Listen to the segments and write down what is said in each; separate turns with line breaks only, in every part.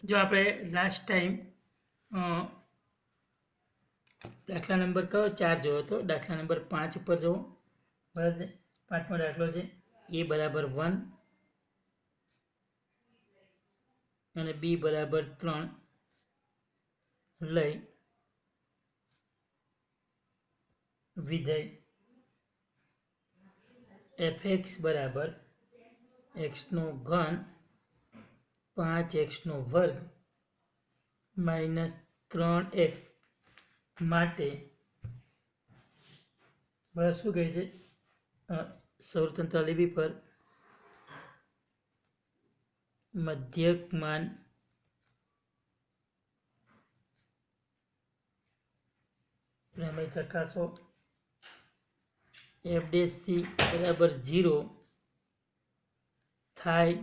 જો આપણે last time દાખલા નંબર કયો 4 જોયો હતો, દાખલા નંબર 5 ઉપર જુઓ. બરાબર છે. 5મો દાખલો છે a બરાબર 1 અને b બરાબર 3 લઈ વિધેય fx બરાબર x નો ઘન 5x નો વર્ગ માઇનસ 3x માટે બરાબર શું કહે છે, સૌરતંત્ર લીબી પર મધ્યકમાન પ્રમેય ચકાસો. f' બરાબર 0 થાય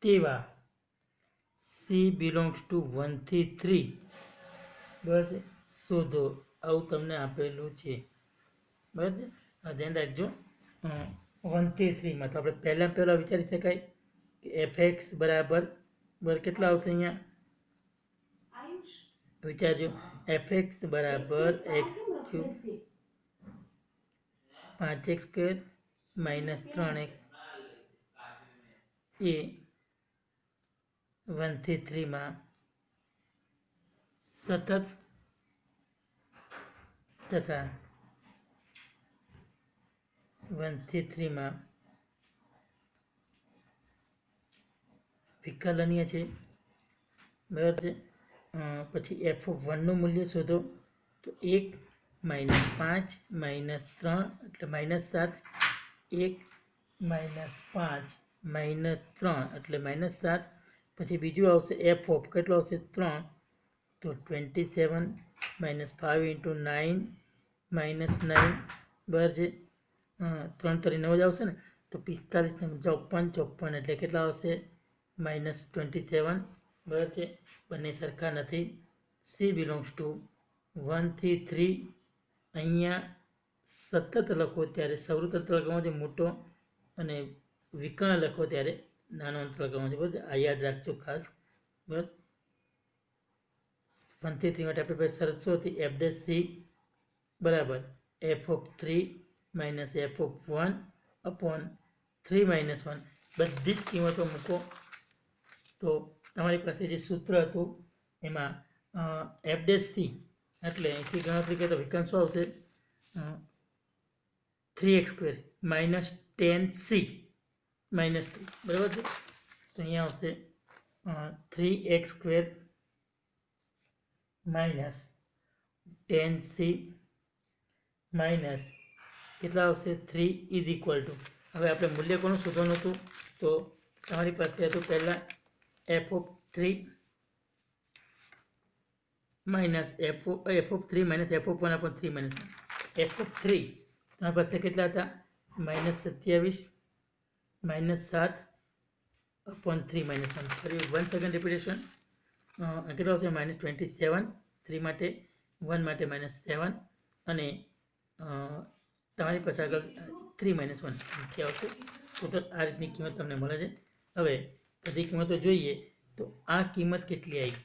તેવા c બિલોંગ્સ ટુ 1 થી 3 બરાબર છે શોધો. આવું તમને આપેલું છે. બરાબર છે. ધ્યાન રાખજો 1 થી 3માં તો આપણે પહેલા વિચારી શકાય કે fx બરાબર કેટલા આવશે અહીંયા વિચારજો. fx બરાબર x cube 5x square minus 3x એ 1 થી 3માં સતત તથા 1 થી 3માં વિકલનીય છે. બરાબર છે. પછી f1 નું મૂલ્ય શોધો તો 1 માઇનસ 5 માઇનસ 3 એટલે માઇનસ 7, 1 માઇનસ 5 માઇનસ 3 એટલે માઇનસ 7. પછી બીજું આવશે f ઓફ કેટલો આવશે 3 તો 27 માઇનસ 5 ઇન્ટુ 9 માઇનસ 9 બરાબર છે. 3 તરી 9 જ આવશે ને તો 45 54 એટલે કેટલા આવશે માઇનસ 27. બરાબર છે. બંને સરખા નથી. સી બિલોંગ્સ ટુ 1 થી 3. અહીંયા સતત લખો ત્યારે સૌરતંત્ર લખવાનો છે મોટો અને વિકર્ણ લખો ત્યારે નાનો અંતર લખવાનો છે. બરાબર, આ યાદ રાખજો ખાસ. બરાબર, 1 થી 3 માટે આપણે પાસે શરત શું હતી, f' બરાબર f of 3 minus f of 1 upon 3 minus 1 બધી જ કિંમતો મૂકો તો તમારી પાસે જે સૂત્ર હતું એમાં f' એટલે અહીંથી ગણતરી કરીએ તો વિકલ્પ શું આવશે 3x square minus 10c minus 3. બરાબર છે. તો અહીંયા આવશે 3x square minus 10c minus કેટલા આવશે 3 ઇઝ ઇક્વલ ટુ. હવે આપણે મૂલ્ય કોનું શોધવાનું હતું તો તમારી પાસે હતું પહેલાં f of 3 minus f of 3 minus f of 1 upon 3 minus 1. f of 3 તમારી પાસે કેટલા હતા માઇનસ 27 માઇનસ 7 અપોન 3 માઇનસ 1. ફરી 1 સેકન્ડ રિપીટેશન. કેટલો આવશે માઇનસ 27 3 માટે 1 માટે માઇનસ 7 અને તમારી પાસે આગળ 3 માઇનસ 1 થી આવશે. ટોટલ આ રીતની કિંમત તમને મળે છે. હવે બધી કિંમતો જોઈએ તો આ કિંમત કેટલી આવી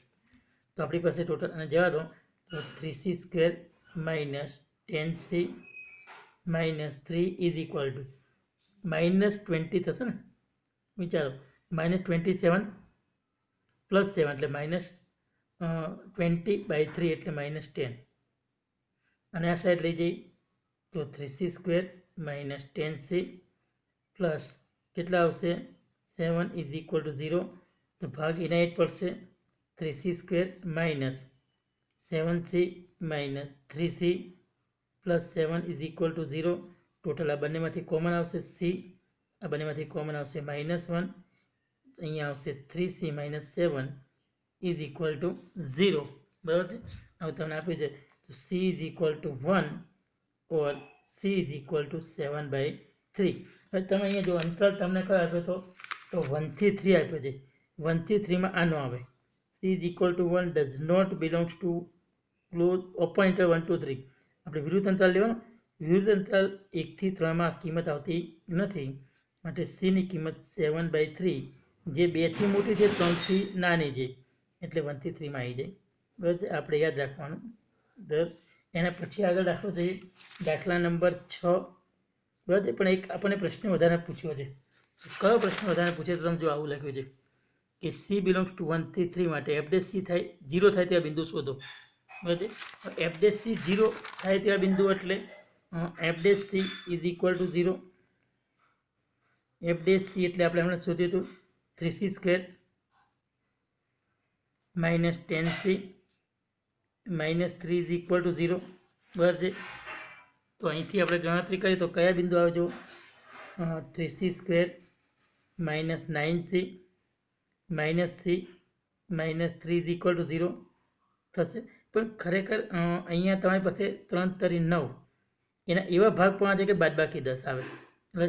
તો આપણી પાસે ટોટલ અને જવા દો તો 3c square minus 10c minus 3 is equal two minus 20 થશે ને. વિચારો માઇનસ 27 પ્લસ 7 એટલે માઇનસ 20/3 એટલે માઇનસ 10 અને આ સાઈડ લઈ જઈ તો 3c square minus 10c plus કેટલા આવશે 7 ઇઝ ઇક્વલ ટુ 0 તો ભાગ ઇનાઇટ પડશે 3c square minus 7c minus 3c plus 7 is equal to 0. Total આ બંનેમાંથી કોમન આવશે c, આ બંનેમાંથી કોમન આવશે માઇનસ 1. અહીંયા આવશે 3c minus 7 is equal to 0. બરાબર છે. હવે તમને આપ્યું છે તો c is equal to 1 or c is equal two 7/3. હવે તમે અહીંયા જો અંતર તમને કયો આપ્યો તો 1 થી 3 આપ્યો છે. 1 થી 3માં આ ન આવે. c is equal to 1 does not belongs to close open inter 1 to 3. આપણે વિરુદ્ધ અંતરાલ લેવાનું. વિરુદ્ધ અંતરાલ 1 થી 3માં કિંમત આવતી નથી માટે c ની કિંમત 7/3 જે 2થી મોટી છે 3થી નાની છે, એટલે 1 થી 3 માં આવી જાય. બરાબર છે, આપણે યાદ રાખવાનું. બરાબર, એના પછી આગળ દાખલો જોઈએ, દાખલા નંબર 6. બરાબર છે, પણ એક આપણને પ્રશ્ન વધારે પૂછ્યો છે. કયો પ્રશ્ન વધારે પૂછે તો તમે જો આવું લખ્યું છે કે સી બિલોંગ્સ ટુ 1 થી 3 માટે એફ ડેશ સી થાય 0 થાય તેવા બિંદુ શોધો. બરાબર છે, એફ ડેશ સી 0 થાય તેવા બિંદુ એટલે F dash C is equal to 0. F dash C એટલે આપણે હમણાં શોધ્યું હતું 3c² minus 10c minus 3 is equal to 0. બરાબર છે, તો અહીંથી આપણે ગણતરી કરીએ તો કયા બિંદુ આવે જો 3c² minus 9c minus c minus 3 is equal to 0 થશે. પણ ખરેખર અહીંયા તમારી પાસે 3 તરી 9 એના એવા ભાગ પણ છે કે બાદબાકી 10 આવે, એટલે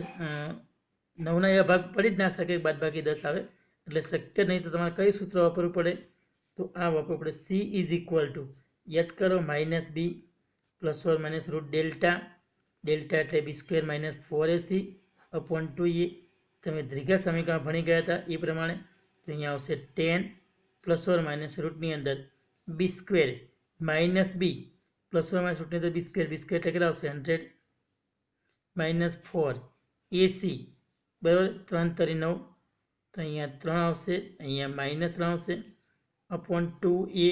9ના એવા ભાગ પડી જ ના શકે બાદબાકી 10 આવે, એટલે શક્ય નહીં. તો તમારે કઈ સૂત્ર વાપરવું પડે તો આ વાપરવું પડે, c ઇઝ ઇક્વલ ટુ યાદ કરો minus B plus or minus root delta, delta એટલે b² minus 4ac upon 2a. તમે દ્વિઘાત સમીકરણ ભણી ગયા હતા એ પ્રમાણે. તો અહીંયા આવશે 10 પ્લસ ઓર માઇનસ રૂટની અંદર b² minus B plus or minus રૂટની અંદર b² એટલે કેટલા આવશે 100 માઇનસ 4ac. બરાબર, 3 તરી 9, તો અહીંયા 3 આવશે, અહીંયા માઇનસ 3 આવશે અપોન 2a.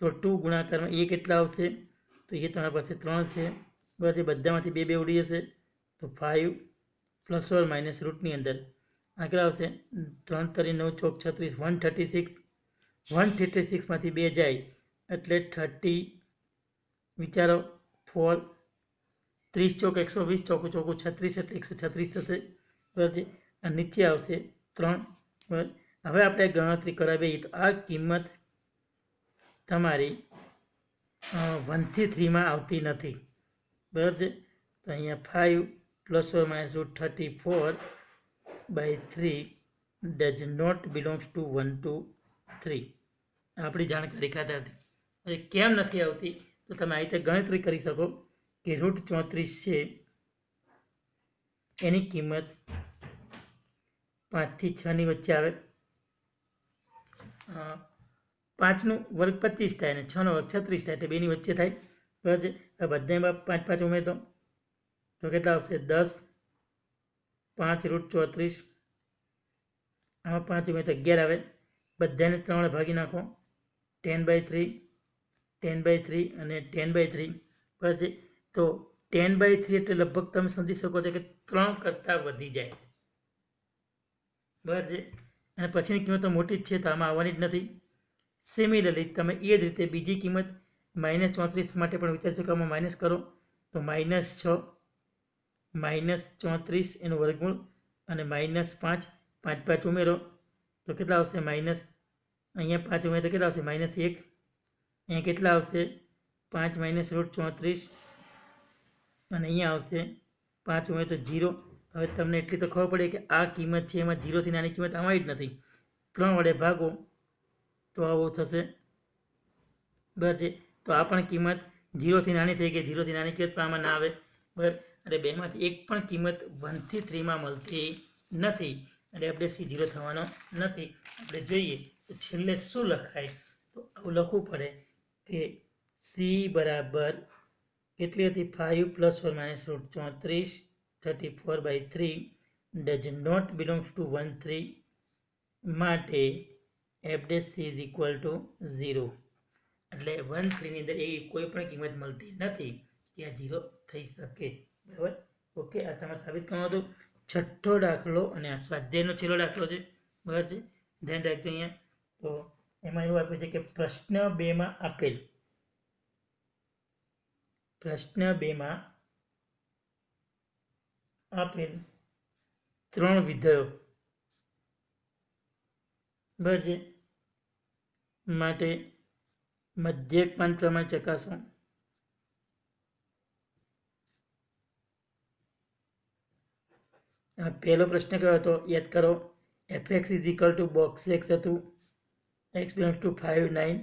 તો 2 ગુણાકારમાં a કેટલા આવશે તો એ તમારી પાસે 3 છે. બરાબર, બધામાંથી 2 2 ઉડી જશે તો 5 પ્લસ ઓર માઇનસ રૂટની અંદર આ કેટલા આવશે 3 તરી 9 ચોક 36 136. 136માંથી 2 જાય એટલે 30, વિચારો 4 30 ચોક 120 ચોકું ચોકું 36 એટલે 136 થશે. બરાબર છે, અને નીચે આવશે 3. બરાબર, હવે આપણે ગણતરી કરાવીએ તો આ કિંમત તમારી 1 થી 3 માં આવતી નથી. બરાબર છે, તો અહીંયા 5 plus or minus root 34/3 does not belongs to 1 to 3. આપણી જાણકારી ખાતર હવે કેમ નથી આવતી તો તમે આ રીતે ગણતરી કરી શકો કે રૂટ 34 છે એની કિંમત 5 થી 6 ની વચ્ચે આવે. 5નો વર્ગ 25 થાય અને 6નો વર્ગ 36 થાય, એટલે 2ની વચ્ચે થાય. બરાબર છે, બધામાં 5 5 ઉમેરતો તો કેટલા આવશે 10, 5 રૂટ 34, આમાં 5 ઉમેર તો 11 આવે. બધાને 3 વડે ભાગી નાખો, 10/3 10/3 અને 10/3. બરાબર છે, તો 10/3 એટલે લગભગ તમે સમજી શકો છો કે 3 કરતાં વધી જાય. બરાબર છે, અને પછીની કિંમતો મોટી જ છે તો આમાં આવવાની જ નથી. સિમિલરલી તમે એ જ રીતે બીજી કિંમત -34 માટે પણ વિચારી શકો. આમાં માઇનસ કરો તો -6 -34 એનું વર્ગમૂળ અને -5 5 5 ઉમેરો તો કેટલા આવશે માઇનસ, અહીંયા 5 ઉમેરો તો કેટલા આવશે -1. અહીંયા કેટલા આવશે 5 માઇનસ રૂટ 34 અને અહીંયા આવશે 5 ઉમેરો તો 0. હવે તમને એટલી તો ખબર પડે કે આ કિંમત છે એમાં 0 થી નાની કિંમત આવવાની જ નથી. 3 વડે ભાગો તો આવું થશે. બરાબર છે, તો આ પણ કિંમત 0 થી નાની થઈ ગઈ. 0 થી નાની કિંમત પણ આમાં ના આવે. બરાબર, અને બેમાંથી એક પણ કિંમત 1 થી 3 માં મળતી નથી, એટલે આપણે સી 0 થવાનો નથી. આપણે જોઈએ તો છેલ્લે શું લખાય તો આવું લખવું પડે કે સી બરાબર કેટલી હતી 5 plus or minus root 34 34/3 does not belongs to 1 3 માટે F dash C is equal to 0. એટલે 1 3 ની અંદર એવી કોઈ પણ કિંમત મળતી નથી કે આ 0 થઈ શકે. બરાબર, ઓકે, આ તમારે સાબિત કરવાનું હતું. છઠ્ઠો દાખલો અને આ સ્વાધ્યાયનો છેલ્લો દાખલો છે. બરાબર છે, ધ્યાન રાખજો. અહીંયા તો એમાં એવું આપ્યું છે કે પ્રશ્ન 2માં આપેલ પ્રશ્ન 2માં આપેલ 3 વિધેયો બરાબર છે માટે મધ્યકમાન પ્રમાણે ચકાસો. પહેલો પ્રશ્ન કયો હતો યાદ કરો, fx is equal two box x હતું, x બિલોંગ્સ ટુ 5 9.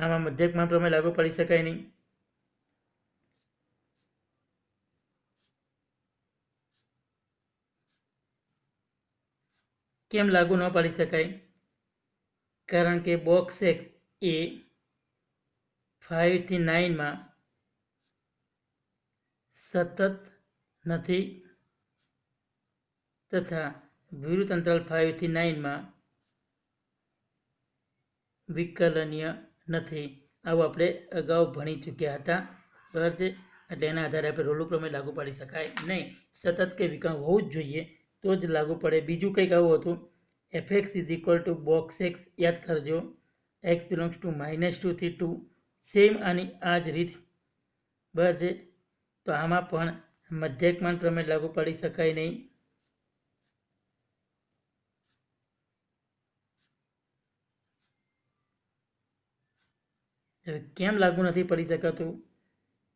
આમાં મધ્યકમાન પ્રમાણે લાગુ પડી શકાય નહીં. કેમ લાગુ ન પાડી શકાય? કારણ કે બોક્સ એક્સ એ 5 થી 9 સતત નથી તથા વિરુદ્ધ અંતરાલ 5 થી 9 વિકલનીય નથી. આવું આપણે અગાઉ ભણી ચૂક્યા હતા, બરાબર છે. એટલે એના આધારે આપણે રોલનું પ્રમેય લાગુ પાડી શકાય નહીં. સતત કે વિકલન હોવું જ જોઈએ તો જ લાગુ પડે. બીજું કંઈક આવું હતું, fx is equal two box x, યાદ કરજો, x બિલોંગ્સ ટુ -2 થી 2. સેમ આની આ જ રીત, બરાબર છે. તો આમાં પણ મધ્યકમાન પ્રમેય લાગુ પાડી શકાય નહીં. હવે કેમ લાગુ નથી પડી શકાતું?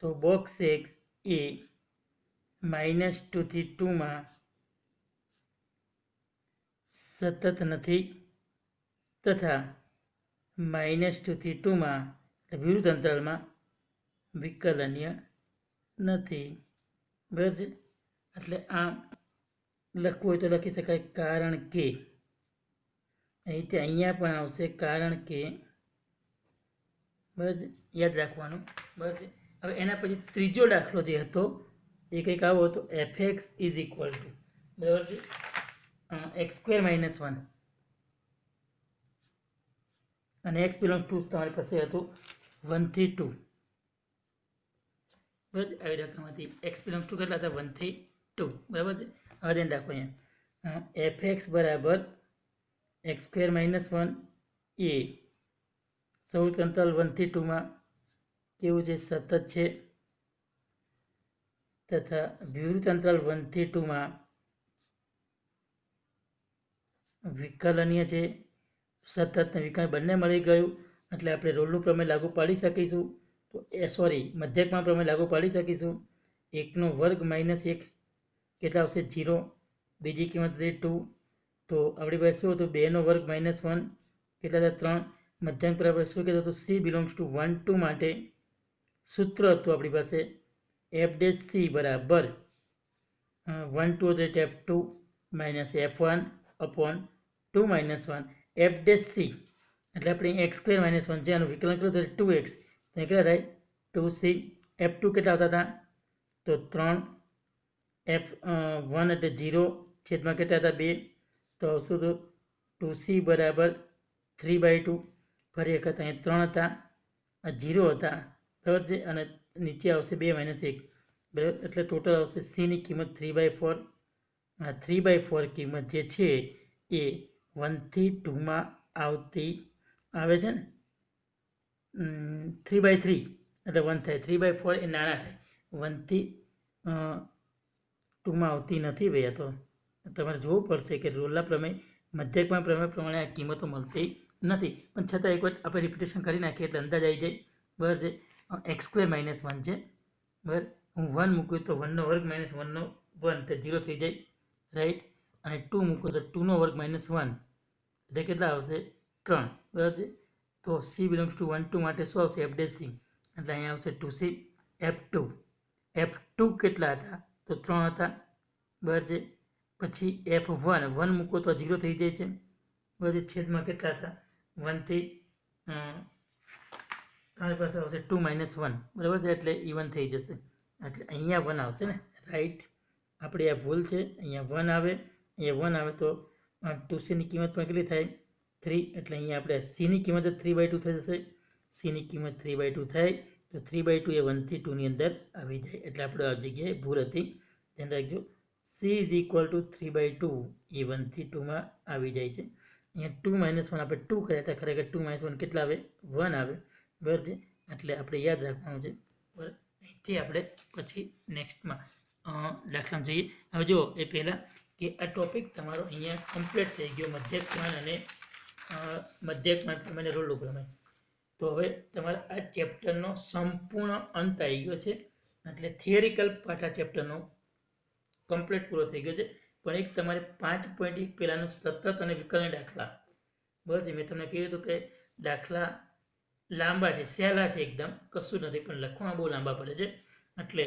તો બોક્સ એક્સ એ -2 થી 2 સતત નથી તથા -2 થી 2 વિરુદ્ધ અંતરાલમાં વિકલનીય નથી, બરાબર છે. એટલે આમ લખવું હોય તો લખી શકાય, કારણ કે અહીંથી અહીંયા પણ આવશે કારણ કે, બરાબર છે, યાદ રાખવાનું, બરાબર છે. હવે એના પછી ત્રીજો દાખલો જે હતો એ કંઈક આવો હતો, fx ઇઝ ઇક્વલ ટુ, બરાબર છે, x² - 1 અને x બિલોંગ ટુ તમારી પાસે હતું 1 થી 2, બરાબર. આવી રકમમાંથી x બિલોંગ ટુ કેટલા હતા? 1 થી 2, બરાબર છે. હવે ધ્યાન રાખો અહીંયા fx બરાબર x² - 1 એ સૌ અંતરાલ 1 થી 2 કેવું છે? સતત છે તથા વિરુદ્ધ અંતરાલ 1 થી 2 વિકલનીય છે. સતત ને વિકલન બંને મળી ગયું એટલે આપણે રોલનું પ્રમેય લાગુ પાડી શકીશું. તો મધ્યકમાં પ્રમેય લાગુ પાડી શકીશું. 1² - 1 કેટલા આવશે? 0. બીજી કિંમત હતી 2, તો આપણી પાસે શું હતું? 2² - 1 કેટલા હતા? 3. મધ્યક બરાબર શું કીધું હતું? c બિલોંગ્સ ટુ 1 2 માટે સૂત્ર હતું આપણી પાસે f' c બરાબર 1 2 એટલે f2 - f1 upon 2 - 1 f' c એટલે આપણે x² - 1 છે, આનું વિકલન કર્યું તો 2x, તો કેટલા થાય? 2c. f2 કેટલા આવતા હતા? તો 3. f1 એટલે 0 છેદમાં કેટલા હતા? 2, તો આવશું તો 2c બરાબર 3/2. ફરી વખત અહીંયા 3 હતા, આ 0 હતા, બરાબર છે, અને નીચે આવશે 2 - 1, બરાબર. એટલે ટોટલ આવશે c ની કિંમત 3/4. આ 3/4 કિંમત જે છે એ 1 થી 2 આવે છે ને, 3/3 એટલે 1 થાય. 3/4 એ નાના થાય, 1 થી 2 આવતી નથી. ભાઈ આ તો તમારે જોવું પડશે કે રોલના પ્રમેય મધ્યકમાં પ્રમેય પ્રમાણે આ કિંમતો મળતી નથી, પણ છતાં એક વાર આપણે રિપીટેશન કરી નાખીએ એટલે અંદાજ આવી જાય, બરાબર છે. x² - 1 છે, બરાબર. હું 1 મૂકું તો 1² - 1 તો 0 થઈ જાય, રાઈટ. અને 2 મૂકું તો 2² - 1 એટલે કેટલા આવશે? 3, બરાબર છે. તો c બિલોંગ્સ ટુ 1 2 માટે શું આવશે? f' c એટલે અહીંયા આવશે 2c. f2 કેટલા હતા? તો 3 હતા, બરાબર છે. પછી f1 1 મૂકો તો 0 થઈ જાય છે, બરાબર છે. છેદમાં કેટલા હતા? 1 થી તમારી પાસે આવશે 2 - 1, બરાબર છે, એટલે ઇવન થઈ જશે. એટલે અહીંયા 1 આવશે ને, રાઈટ. આપણે આ ભૂલ છે, અહીંયા 1 આવે, અહીંયા 1 આવે તો 2c ની કિંમત પણ કેટલી થાય? 3. એટલે અહીંયા આપણે c ની કિંમત 3/2 થઈ જશે. c ની કિંમત 3/2 થાય તો 3/2 એ 1 થી 2 ની અંદર આવી જાય, એટલે આપણે આ જગ્યાએ ભૂલ હતી, ધ્યાન રાખજો. c ઇઝ ઇક્વલ ટુ 3/2 એ 1 થી 2 આવી જાય છે. અહીંયા 2 - 1 આપણે 2 કર્યા હતા, ખરેખર 2 - 1 કેટલા આવે? 1 આવે, બરાબર છે. એટલે આપણે યાદ રાખવાનું છે, બરાબર. અહીંથી આપણે પછી નેક્સ્ટમાં દાખલામાં જઈએ. હવે જુઓ એ પહેલાં કે આ ટોપિક તમારો અહીંયા કમ્પ્લીટ થઈ ગયો, મધ્યકમાન અને પ્રમેય, રોલનું પ્રમેય. તો હવે તમારા આ ચેપ્ટરનો સંપૂર્ણ અંત આવી ગયો છે, એટલે થિયરિકલ પાર્ટ આ ચેપ્ટરનો કમ્પ્લીટ પૂરો થઈ ગયો છે. પણ એક તમારે 5.1 પહેલાંનું સતત અને વિકલન દાખલા, બરાબર છે. મેં તમને કહ્યું હતું કે દાખલા લાંબા છે, સહેલા છે એકદમ, કશું નથી, પણ લખવામાં બહુ લાંબા પડે છે. એટલે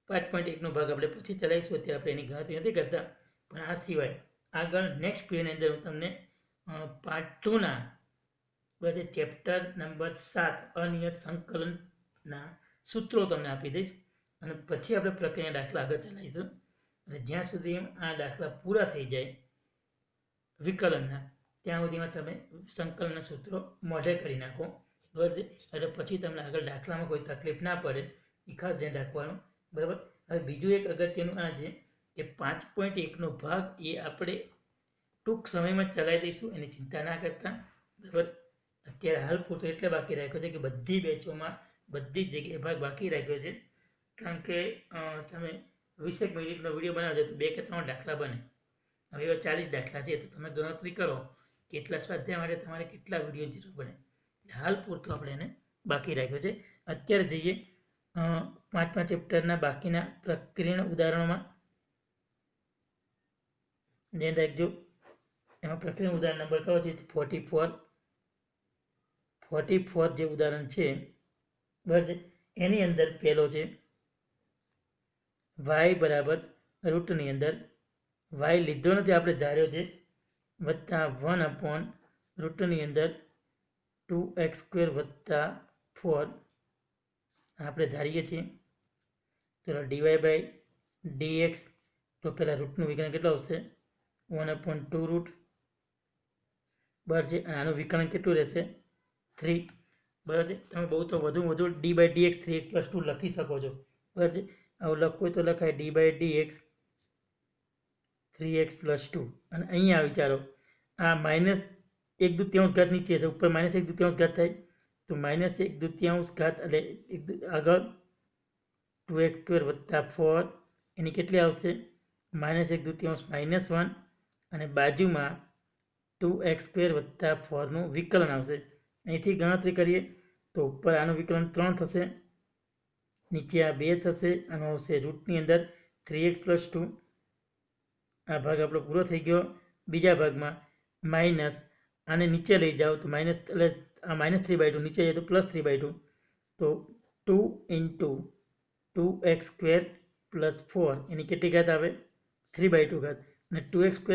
5.1નો ભાગ આપણે પછી ચલાવીશું, અત્યારે આપણે એની ગણતરી નથી કરતા. પણ આ સિવાય આગળ નેક્સ્ટ પીરિયડની અંદર હું તમને પાર્ટ 2ના બરાબર ચેપ્ટર નંબર 7 અનિયત સંકલનના સૂત્રો તમને આપી દઈશ અને પછી આપણે પ્રક્રિયા દાખલા આગળ ચલાવીશું અને જ્યાં સુધી આ દાખલા પૂરા થઈ જાય વિકલનના ત્યાં સુધીમાં તમે સંકલનના સૂત્રો મોઢે કરી નાખો બરાબર છે એટલે પછી તમને આગળ દાખલામાં કોઈ તકલીફ ના પડે એ ખાસ ધ્યાન રાખવાનું બરાબર. હવે બીજું એક અગત્યનું આ છે કે 5.1નો ભાગ એ આપણે ટૂંક સમયમાં ચલાવી દઈશું એની ચિંતા ના કરતા બરાબર. અત્યારે હાલ પૂરતો એટલે બાકી રાખ્યો છે કે બધી બેચોમાં બધી જ જગ્યાએ ભાગ બાકી રાખ્યો છે કારણ કે તમે 20 મિનિટનો વિડીયો બનાવજો તો 2 કે 3 દાખલા બને. હવે એવા 40 દાખલા છે તો તમે ગણતરી કરો કેટલા સ્વાધ્યાય માટે તમારે કેટલા વિડીયો જરૂર પડે. હાલ પૂરતો આપણે એને બાકી રાખ્યો છે. અત્યારે જઈએ 5મા ચેપ્ટરના બાકીના પ્રક્રિયાના ઉદાહરણોમાં. ધ્યાન રાખજો એમાં પ્રક્રિયાનું ઉદાહરણ નંબર કયો છે 44 જે ઉદાહરણ છે બરાબર છે એની અંદર પહેલો છે y બરાબર રૂટની અંદર y લીધો નથી આપણે ધાર્યો છે વત્તા 1 રૂટની અંદર 2x² વત્તા 4 આપણે ધારીએ છીએ. ચલો dy/dx તો પહેલાં રૂટનું વિકલન કેટલું આવશે 1/2 રૂટ બરાબર છે અને આનું વિકલન કેટલું રહેશે 3 બરાબર છે. તમે બહુ તો વધુ d/dx 3x + 2 લખી શકો છો બરાબર છે. આવું લખવું હોય તો લખાય d/dx 3x + 2 અને અહીંયા વિચારો આ -1/2 નીચે છે ઉપર -1/2 થાય તો -1/2 એટલે આગળ 2x² વત્તા 4 એની કેટલી આવશે -1/2 -1 અને બાજુમાં 2x² વત્તા 4નું વિકલન આવશે. અહીંથી ગણતરી કરીએ તો ઉપર આનું વિકલન 3 થશે નીચે આ 2 થશે આનો આવશે રૂટની અંદર 3x + 2 આ ભાગ આપણો પૂરો થઈ ગયો. બીજા ભાગમાં માઇનસ આને નીચે લઈ જાઓ તો માઇનસ એટલે આ -3/2 નીચે જાય તો +3/2 તો 2 × 2x² + 4 એની કેટલી ઘાત આવે 3/2 ઘાત અને 2x²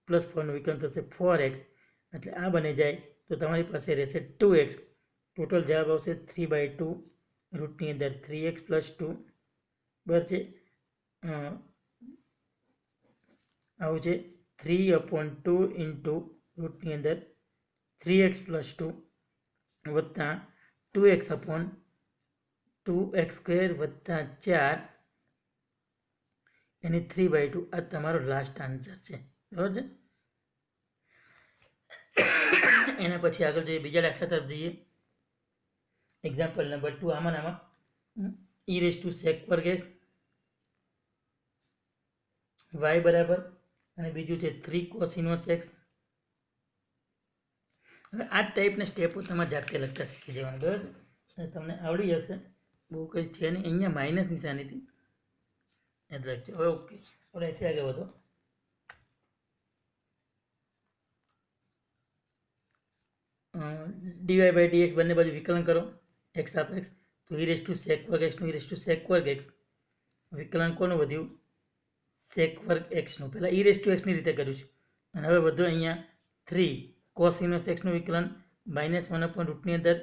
+ 4નું વિકલન થશે 4x એટલે આ બને જાય તો તમારી પાસે રહેશે 2x. ટોટલ જવાબ આવશે 3/2 રૂટની અંદર 3x + 2 બરાબર છે. આવું છે 3/2 × રૂટની અંદર 3x + 2 વત્તા 2x/2x² વત્તા 4 એની 3/2 આ તમારો લાસ્ટ આન્સર છે બરાબર છે. એના પછી આગળ જોઈએ બીજા દાખલા તરફ જઈએ. એક્ઝામ્પલ નંબર 2 આમાં e⁻² y બરાબર અને બીજું છે 3 cos - x. હવે આ ટાઈપના સ્ટેપો તમારે જાતે લખતા શીખી જવાનું બરાબર અને તમને આવડી જશે બહુ કંઈ છે નહીં. અહીંયા માઇનસ નિશાનીથી યાદ રાખજો. હવે ઓકે આપણે અહીંથી આગળ વધો. dy/dx બંને બાજુ વિકલન કરો x સાપેક્ષ તો e⁻² નું e⁻² વિકલન કોનું વધ્યું sec²x નું. પહેલાં e⁻x ની રીતે કર્યું છે અને હવે વધુ અહીંયા 3 cos - x નું વિકલન -1 રૂટની અંદર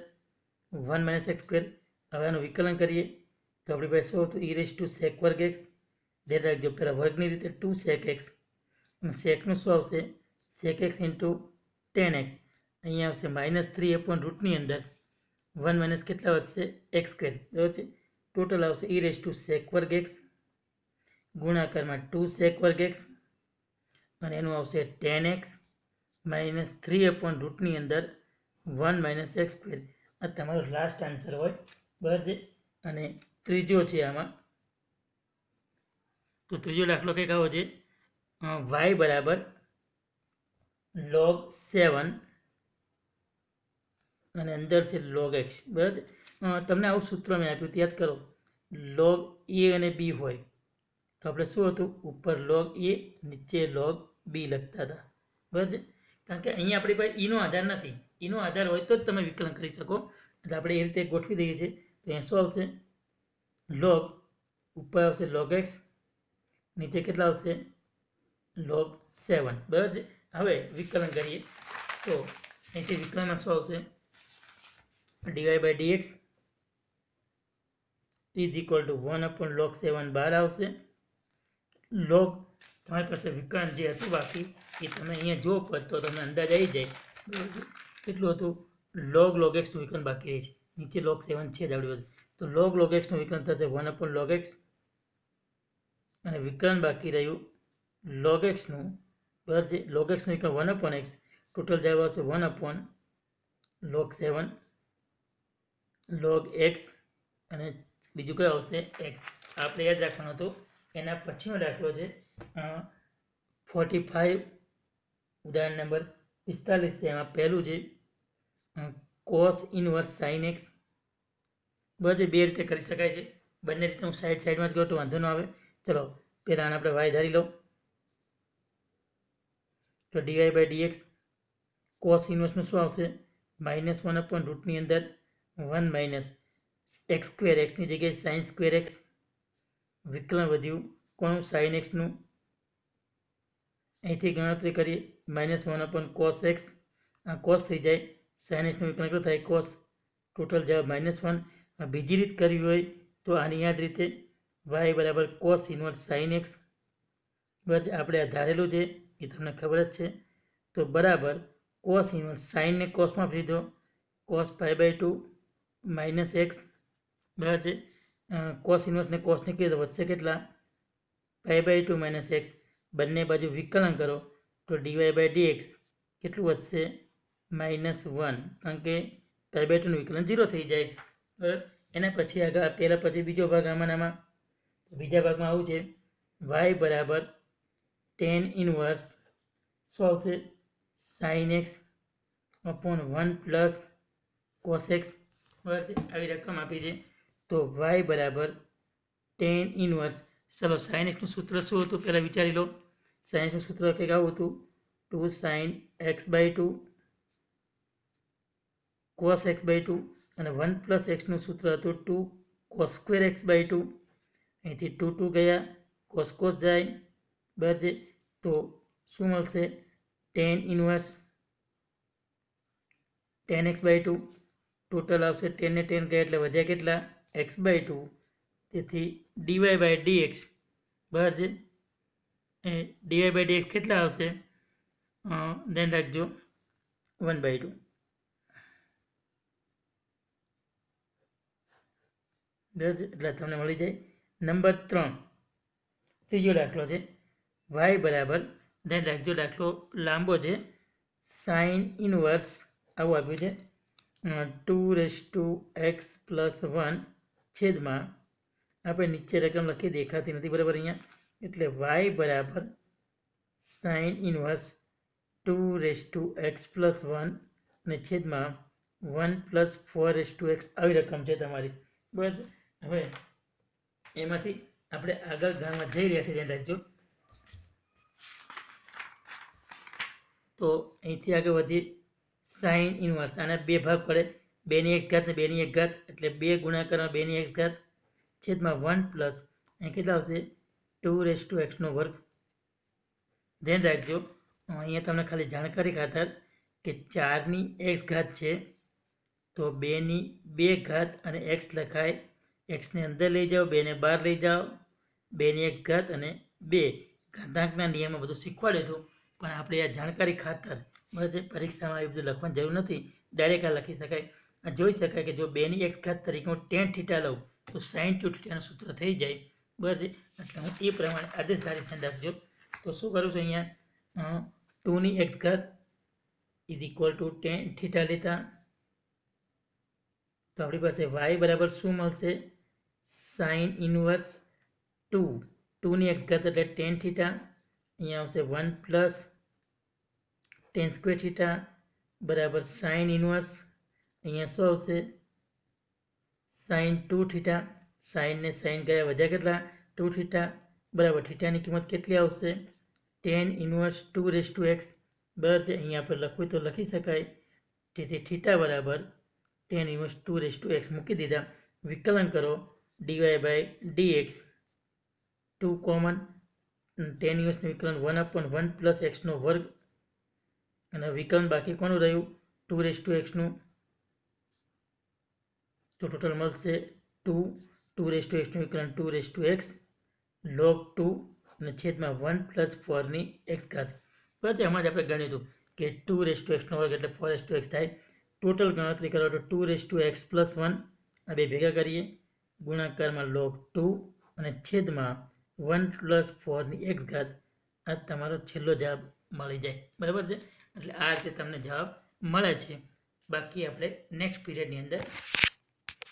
1 - x². હવે આનું વિકલન કરીએ તો આપણી પાસે શું હતું e⁻sec²x. ધ્યાન રાખજો પહેલાં વર્ગની રીતે 2 sec x અને સેકનું શું આવશે sec x × tan x. અહીંયા આવશે -3 રૂટની અંદર 1 - કેટલા વધશે x² બરાબર છે. ટોટલ આવશે e⁻sec²x ગુણાકારમાં 2 sec²x અને એનું આવશે tan x -3 રૂટની અંદર 1 - x². આ તમારો લાસ્ટ આન્સર હોય બરાબર છે. અને ત્રીજો છે આમાં તો ત્રીજો દાખલો કંઈક આવો છે y બરાબર log 7 અને અંદર છે log x બરાબર છે. તમને આવું સૂત્ર મેં આપ્યું યાદ કરો log a અને b હોય તો આપણે શું હતું ઉપર log a નીચે log b લખતા હતા બરાબર છે. કારણ કે અહીંયા આપણી પાસે ઈનો આધાર નથી. ઈનો આધાર હોય તો જ તમે વિકલન કરી શકો એટલે આપણે એ રીતે ગોઠવી દઈએ છીએ. તો અહીંયા શું આવશે log ઉપર આવશે log x નીચે કેટલા આવશે log 7 બરાબર છે. હવે વિકલન કરીએ તો અહીંથી વિકલનમાં શું આવશે? dy by dx is equal two 1/log 7 બહાર આવશે. log તમારી પાસે વિકલન જે હતું બાકી એ તમે અહીંયા જો પદ તો તમને અંદાજ આવી જાય. બરાબર છે. કેટલું હતું? log x નું વિકલન બાકી રહે છે. નીચે log 7 છે જ આવડી બધું. તો log x નું વિકલન થશે 1/log x અને વિકલન બાકી રહ્યું log x નું. બરાબર છે. log x નું વિકલન 1/x. ટોટલ જવાબ આવશે 1/log 7 log x અને બીજું કયું આવશે? x. આપણે યાદ રાખવાનું હતું. એના પછીનો દાખલો છે 45 ઉદાહરણ નંબર 45 છે. એમાં પહેલું છે cos ઇનવર્સ sin x. બરાબર, બે રીતે કરી શકાય છે. બંને રીતે હું સાઈડમાં જ કરું તો વાંધો ન આવે. ચલો પહેલાં આને આપણે y ધારી લો. તો dy by dx cos ઇનવર્સનું શું આવશે? -1 રૂટની અંદર 1 માઇનસ x સ્ક્વેર, એક્સની જગ્યાએ સાઇન સ્ક્વેર એક્સ. વિકલન વધ્યું કોનું? સાઇન એક્સનું. અહીંથી ગણતરી કરીએ -1 cos x. આ cos થઈ જાય. સાઇન એક્સનું વિકલન કેટલું થાય? cos. ટોટલ જવાબ -1. બીજી રીત કરવી હોય તો આની યાદ રીતે y બરાબર cos ઇનવર્સ સાઇન એક્સ. બરાબર, આપણે આ ધારેલું છે એ તમને ખબર જ છે. તો બરાબર cos ઇનવર્સ સાઇનને કોસમાં ફેરવી દો. cos π/2 minus X. બરાબર છે. cos ઇનવર્સને કોસને કીધું વધશે કેટલા? π/2 માઇનસ એક્સ. બંને બાજુ વિકલન કરો તો dy by dx કેટલું વધશે? -1. કારણ કે π/2 નું વિકલન 0 થઈ જાય. બરાબર. એના પછી આગળ પહેલા પછી બીજો ભાગ આમાં બીજા ભાગમાં આવું છે y બરાબર tan ઇનવર્સ શું આવશે? sin x upon 1 + cos x. બરાબર છે. આવી રકમ આપી છે. તો y બરાબર tan ઇનવર્સ. ચલો sin x નું સૂત્ર શું હતું પહેલાં વિચારી લો. sin x નું સૂત્ર કંઈક આવું હતું 2 sin x/2 cos x/2 અને 1 + x નું સૂત્ર હતું 2 cos square x/2. અહીંથી 2 ગયા, cos જાય. બરાબર છે. તો શું મળશે? tan inverse tan x/2. Total આવશે 10 ને 10 ગયા એટલે વધ્યા કેટલા? x/2. તેથી dy by dx. બરાબર છે. dy by dx કેટલા આવશે? ધ્યાન રાખજો 1/2. બરાબર, એટલે તમને મળી જાય. નંબર 3 ત્રીજો દાખલો છે y બરાબર, ધ્યાન રાખજો દાખલો લાંબો છે. સાઇન ઇનવર્સ આવું આપ્યું છે 2x + 1 છેદમાં આપણે નીચે રકમ લખી દેખાતી નથી બરાબર અહીંયા. એટલે y બરાબર સાઇન ઇનવર્સ 2x + 1 અને છેદમાં 1 + 4x. આવી રકમ છે તમારી. બરાબર. હવે એમાંથી આપણે આગળ ગણવા જઈ રહ્યા છીએ. ધ્યાન રાખજો. તો અહીંથી આગળ વધીએ. સાઇન ઇનવર્સ આના બે ભાગ પડે, 2 ની 1 ઘાત ને 2 ની 1 ઘાત એટલે 2 ગુણાકારમાં 2 ની 1 ઘાત છેદમાં 1 પ્લસ અહીં કેટલા આવશે? 2x². ધ્યાન રાખજો અહીંયા તમને ખાલી જાણકારી ખાતર કે 4 ની x ઘાત છે તો 2 ની 2 ઘાત અને x લખાય. x ને અંદર લઈ જાઓ, 2 ને બહાર લઈ જાઓ, 2 ની 1 ઘાત અને 2. ઘાતાંકના નિયમમાં બધું શીખવાડ્યું હતું પણ આપણે આ જાણકારી ખાતર બરાબર પરીક્ષામાં આવી બધું લખવાની જરૂર નથી. ડાયરેક્ટ આ લખી શકાય. આ જોઈ શકાય કે જો 2 ની x ઘાત તરીકે હું tan θ લઉં તો sin 2θ નું સૂત્ર થઈ જાય. બરાબર. એટલે હું એ પ્રમાણે આદેશધારી ધ્યાન રાખજો. તો શું કરું છું અહીંયા 2 ની x ઘાત = tan θ લેતા તો આપણી પાસે y બરાબર શું મળશે? સાઇન ઇનવર્સ 2 ની x ઘાત એટલે tan θ. અહીંયા આવશે 1 + tan² θ બરાબર સાઇન ઇનવર્સ. અહીંયા શું આવશે? સાઇન 2θ. સાઇન ને સાઇન ગયા વધ્યા કેટલા? 2θ બરાબર. θની કિંમત કેટલી આવશે? tan inverse 2x. બરાબર છે. અહીંયા આપણે લખવું તો લખી શકાય. તેથી θ બરાબર tan ઇનવર્સ 2x મૂકી દીધા. વિકલન કરો dy by dx 2 કોમન ટેન યુએસનું વિકલન 1/1 પ્લસ એક્સનો વર્ગ અને વિકલન બાકી કોનું રહ્યું 2x તો ટોટલ મળશે 2x નું વિકલન 2x log 2 અને છેદમાં 1 પ્લસ 4 x ઘાત. બરાબર છે. હમણાં જ આપણે ગણ્યું હતું કે 2x નો વર્ગ એટલે 4x થાય. ટોટલ ગણતરી કરો તો 2x પ્લસ 1 આ બે ભેગા કરીએ ગુણાકારમાં log 2 અને છેદમાં 1 પ્લસ 4 x ઘાત. આ તમારો છેલ્લો જવાબ મળી જાય. બરાબર છે. એટલે આ રીતે તમને જવાબ મળે છે. બાકી આપણે નેક્સ્ટ પીરિયડની અંદર